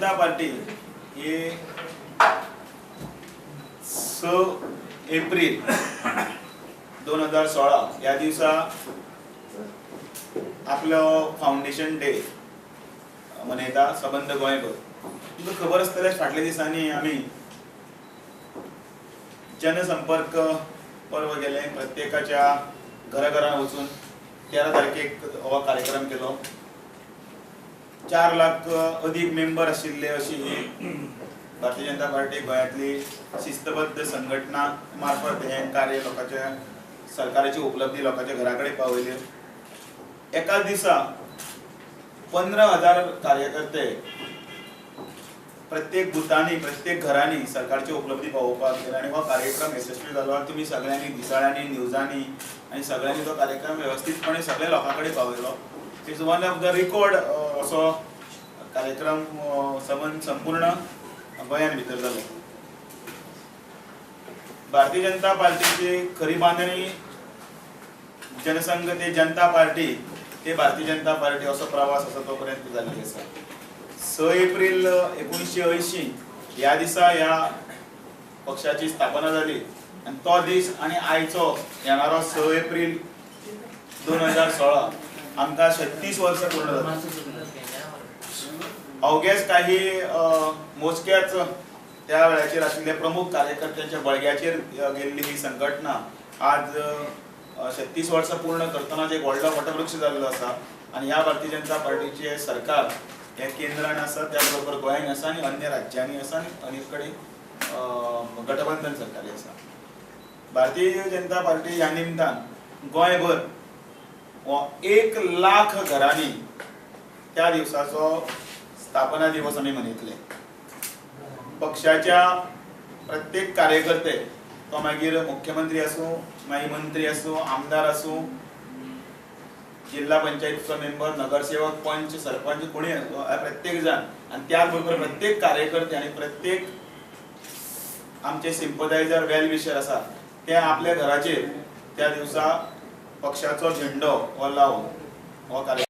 जनता party ही 6 April 2016 या दिवसा आपलो फाउंडेशन डे मनयता सबंद गोंयभर। तुमकां खबर आसतलें फाटल्या दिसांनी आमी जनसंपर्क पर्व गेले, प्रत्येकाच्या घराघरांत वचून 13 तारखेक हो कार्यक्रम केलो। 4 लाख अधिक मेंबर आशिल्ले अशी ही भारतीय जनता पार्टी गोंयांतली शिस्तबद्ध संघटना मार्फत हे कार्य लोकांच्या सरकाराची उपलब्धी लोकांच्या घराकडे पावयली। एका दिसा 15,000 कार्यकर्ते प्रत्येक बुथांनी प्रत्येक घरांनी सरकारची उपलब्धी पावोवपाक गेले आणि हो कार्यक्रम यशस्वी जालो। तुम्ही सगळ्यांनी दिसाळ्यांनी न्यूजांनी आणि सगळ्यांनी तो कार्यक्रम व्यवस्थितपणे सगळ्या लोकांकडे पावयलो। It's one of the record असो कार्यक्रम संपूर्ण गोंयान भितर जालो। भारतीय जनता पार्टीची खरी बांधणी जनसंघ ते जनता पार्टी ते भारतीय जनता पार्टी असो प्रवास असो तो पर्यंत जाल्ली आसा। 6 एप्रिल 1980 ह्या दिसा ह्या पक्षाची स्थापना जाली आणि तो दीस आणि आयचो येणारो 6 एप्रिल 2016 आमकां 36 वर्सां पूर्ण जाली। अवघेच काही मोजक्याच त्या वेळाचेर आशिल्ले प्रमुख कार्यकर्त्यांच्या बळग्याचेर गेल्ली ही संघटना आज 36 वर्सां पूर्ण करतनाच एक व्हडलो वटवृक्ष जाल्लो आसा। आणि ह्या भारतीय जनता पार्टीचे सरकार हे केंद्रान आसा, त्याचबरोबर गोंयांत आसा आणि अन्य राज्यांनी आसा आणि अनेक कडेन गठबंधन सरकारी आसा। भारतीय जनता पार्टी ह्या निमतान गोंयभर 1 लाख घरांनी त्या दिवसाचो स्थापना दिवस आम्ही मनयतले। पक्षाच्या प्रत्येक कार्यकर्ते तो मागीर मुख्यमंत्री असो, मागीर मंत्री असो, आमदार असो, जिल्हा पंचायतीचो मेंबर, नगरसेवक, पंच, सरपंच कोणी प्रत्येक जण आणि त्याचबरोबर प्रत्येक कार्यकर्ते आणि प्रत्येक आमचे सिंपथायझर वेल विशर आसा ते आपल्या घराचेर त्या दिवसा पक्षाचो झेंडो हो लावन हो कार्यक्रम